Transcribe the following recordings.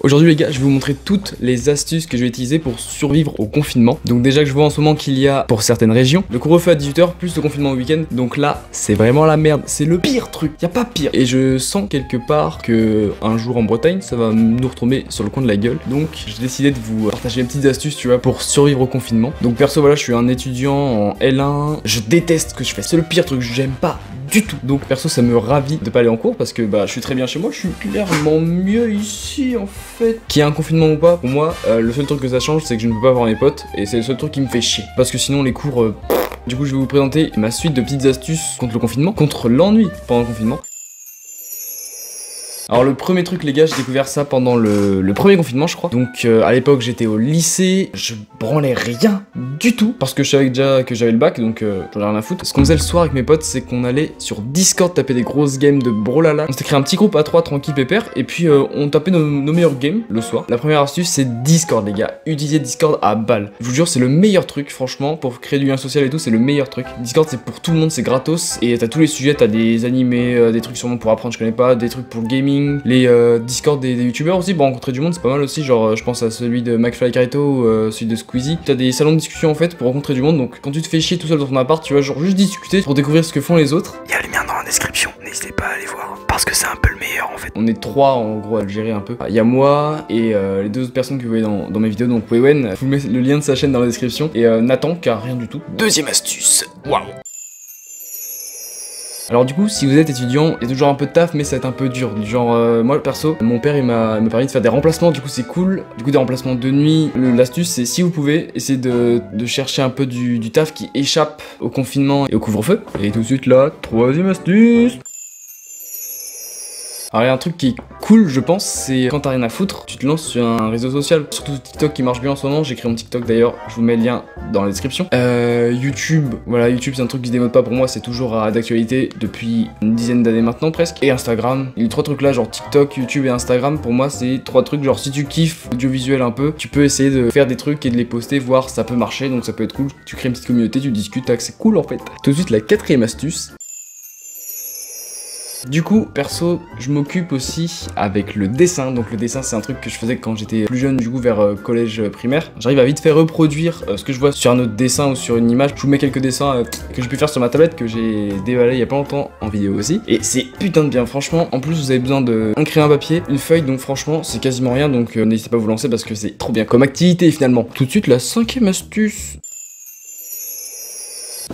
Aujourd'hui les gars, je vais vous montrer toutes les astuces que je vais utiliser pour survivre au confinement. Donc déjà que je vois en ce moment qu'il y a pour certaines régions le couvre-feu à 18 h plus le confinement au week-end. Donc là, c'est vraiment la merde, c'est le pire truc, y a pas pire. Et je sens quelque part que un jour en Bretagne, ça va nous retomber sur le coin de la gueule. Donc j'ai décidé de vous partager mes petites astuces, tu vois, pour survivre au confinement. Donc perso voilà, je suis un étudiant en L1, je déteste ce que je fais, c'est le pire truc, j'aime pas du tout. Donc perso ça me ravit de pas aller en cours parce que bah je suis très bien chez moi, je suis clairement mieux ici en fait. Qu'il y ait un confinement ou pas, pour moi le seul truc que ça change c'est que je ne peux pas voir mes potes et c'est le seul truc qui me fait chier. Parce que sinon les cours du coup je vais vous présenter ma suite de petites astuces contre le confinement, contre l'ennui pendant le confinement. Alors le premier truc les gars, j'ai découvert ça pendant le premier confinement je crois. Donc à l'époque j'étais au lycée, je branlais rien du tout parce que je savais déjà que j'avais le bac, donc j'en ai rien à foutre. Ce qu'on faisait le soir avec mes potes, c'est qu'on allait sur Discord taper des grosses games de Brawlhalla. On s'était créé un petit groupe à 3 tranquille pépère et puis on tapait nos meilleures games le soir. La première astuce c'est Discord les gars, utilisez Discord à balle. Je vous jure c'est le meilleur truc franchement pour créer du lien social et tout, c'est le meilleur truc. Discord c'est pour tout le monde, c'est gratos et t'as tous les sujets, t'as des animés, des trucs sûrement pour apprendre, je connais pas, des trucs pour le gaming. Les Discord des youtubeurs aussi pour rencontrer du monde, c'est pas mal aussi, genre je pense à celui de McFly Carito ou celui de Squeezie. T'as des salons de discussion en fait pour rencontrer du monde, donc quand tu te fais chier tout seul dans ton appart, tu vas genre juste discuter pour découvrir ce que font les autres. Il y a le mien dans la description, n'hésitez pas à aller voir, parce que c'est un peu le meilleur en fait. On est trois en gros à le gérer un peu. Il y a moi et les deux autres personnes que vous voyez dans mes vidéos, donc Wewen, je vous mets le lien de sa chaîne dans la description, et Nathan qui a rien du tout. Deuxième astuce, waouh. Alors du coup, si vous êtes étudiant, il y a toujours un peu de taf, mais ça va être un peu dur. Genre, moi perso, mon père il m'a permis de faire des remplacements, du coup c'est cool. Du coup des remplacements de nuit. L'astuce c'est si vous pouvez, essayer de chercher un peu du taf qui échappe au confinement et au couvre-feu. Et tout de suite là, troisième astuce. Alors il y a un truc qui est cool je pense, c'est quand t'as rien à foutre, tu te lances sur un réseau social, surtout TikTok qui marche bien en ce moment, j'ai créé mon TikTok d'ailleurs, je vous mets le lien dans la description. YouTube, voilà, YouTube c'est un truc qui se démode pas pour moi, c'est toujours d'actualité depuis une dizaine d'années maintenant presque. Et Instagram, les trois trucs là, genre TikTok, YouTube et Instagram, pour moi c'est trois trucs, genre si tu kiffes audiovisuel un peu, tu peux essayer de faire des trucs et de les poster, voir ça peut marcher, donc ça peut être cool, tu crées une petite communauté, tu discutes, tac, c'est cool en fait. Tout de suite la quatrième astuce. Du coup, perso, je m'occupe aussi avec le dessin. Donc le dessin, c'est un truc que je faisais quand j'étais plus jeune, du coup vers collège primaire. J'arrive à vite faire reproduire ce que je vois sur un autre dessin ou sur une image. Je vous mets quelques dessins que j'ai pu faire sur ma tablette, que j'ai déballé il y a pas longtemps en vidéo aussi. Et c'est putain de bien, franchement. En plus, vous avez besoin d'un crayon à papier, une feuille, donc franchement, c'est quasiment rien. Donc n'hésitez pas à vous lancer parce que c'est trop bien comme activité finalement. Tout de suite, la cinquième astuce.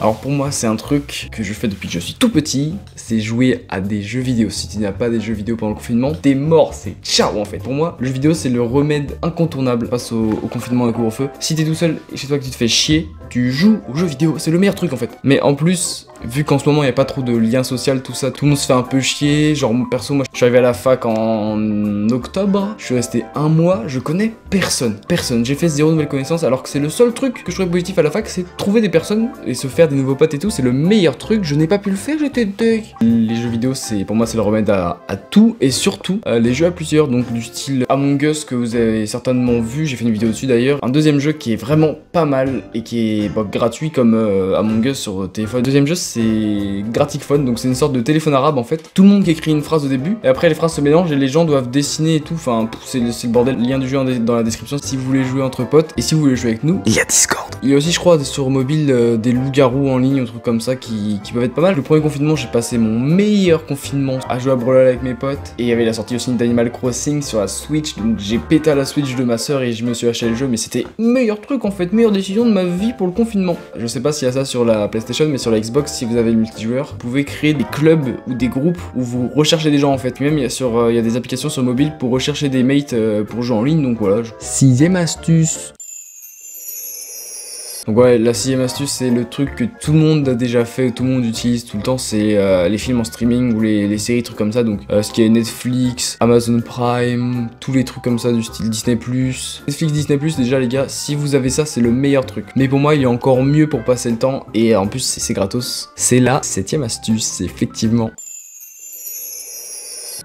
Alors pour moi c'est un truc que je fais depuis que je suis tout petit, c'est jouer à des jeux vidéo. Si tu n'as pas des jeux vidéo pendant le confinement, t'es mort, c'est ciao en fait. Pour moi, le jeu vidéo c'est le remède incontournable face au confinement et au couvre-feu. Si t'es tout seul chez toi que tu te fais chier, tu joues aux jeux vidéo, c'est le meilleur truc en fait. Mais en plus, vu qu'en ce moment il n'y a pas trop de lien social, tout ça, tout le monde se fait un peu chier. Genre perso, moi je suis arrivé à la fac en octobre, je suis resté un mois, je connais personne. J'ai fait zéro nouvelle connaissance alors que c'est le seul truc que je trouvais positif à la fac, c'est trouver des personnes et se faire des nouveaux potes et tout, c'est le meilleur truc. Je n'ai pas pu le faire, j'étais deg. Les jeux vidéo, c'est pour moi c'est le remède à tout et surtout les jeux à plusieurs, donc du style Among Us que vous avez certainement vu, j'ai fait une vidéo dessus d'ailleurs. Un deuxième jeu qui est vraiment pas mal et qui est gratuit comme Among Us sur téléphone. Deuxième jeu c'est Gratiphone, donc c'est une sorte de téléphone arabe en fait. Tout le monde qui écrit une phrase au début et après les phrases se mélangent et les gens doivent dessiner et tout, enfin c'est le bordel. Lien du jeu dans la description si vous voulez jouer entre potes et si vous voulez jouer avec nous. Il y a Discord. Il y a aussi je crois sur mobile des loups-garous en ligne, un truc comme ça qui peuvent être pas mal. Le premier confinement j'ai passé mon meilleur confinement à jouer à Brawlhalla avec mes potes et il y avait la sortie aussi d'Animal Crossing sur la Switch, donc j'ai pété à la Switch de ma soeur et je me suis acheté le jeu, mais c'était meilleur truc en fait, meilleure décision de ma vie pour le confinement. Je sais pas s'il y a ça sur la PlayStation, mais sur la Xbox si vous avez le multijoueur, vous pouvez créer des clubs ou des groupes où vous recherchez des gens en fait. Même il y a des applications sur mobile pour rechercher des mates pour jouer en ligne, donc voilà. Sixième astuce. Donc ouais, la sixième astuce c'est le truc que tout le monde a déjà fait, tout le monde utilise tout le temps, c'est les films en streaming ou les séries, trucs comme ça. Donc ce qui est Netflix, Amazon Prime, tous les trucs comme ça du style Disney+. Netflix, Disney+, déjà les gars, si vous avez ça c'est le meilleur truc. Mais pour moi il y a encore mieux pour passer le temps et en plus c'est gratos. C'est la septième astuce, effectivement.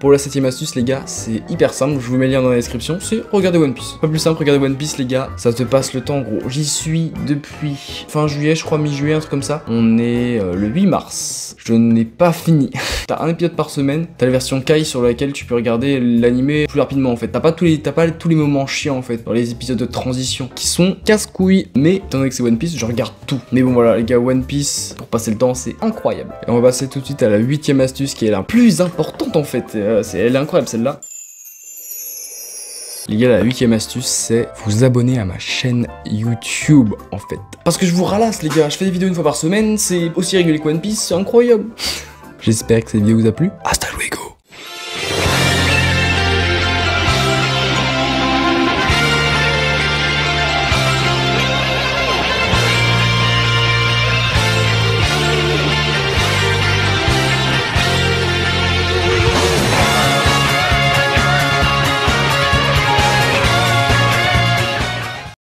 Pour la 7ème astuce les gars, c'est hyper simple, je vous mets le lien dans la description, c'est regarder One Piece. Pas plus simple, regarder One Piece les gars, ça te passe le temps en gros. J'y suis depuis fin juillet, je crois mi-juillet, un truc comme ça. On est le 8 mars, je n'ai pas fini. T'as un épisode par semaine, t'as la version Kai sur laquelle tu peux regarder l'animé plus rapidement en fait. T'as pas tous les moments chiants en fait, dans les épisodes de transition, qui sont casse-couilles, mais étant donné que c'est One Piece, je regarde tout. Mais bon voilà les gars, One Piece, pour passer le temps, c'est incroyable. Et on va passer tout de suite à la 8ème astuce qui est la plus importante en fait. Elle est incroyable celle-là. Les gars, la 8ème astuce, c'est vous abonner à ma chaîne YouTube, en fait. Parce que je vous ralasse, les gars. Je fais des vidéos une fois par semaine, c'est aussi régulier que One Piece, c'est incroyable. J'espère que cette vidéo vous a plu. Hasta luego.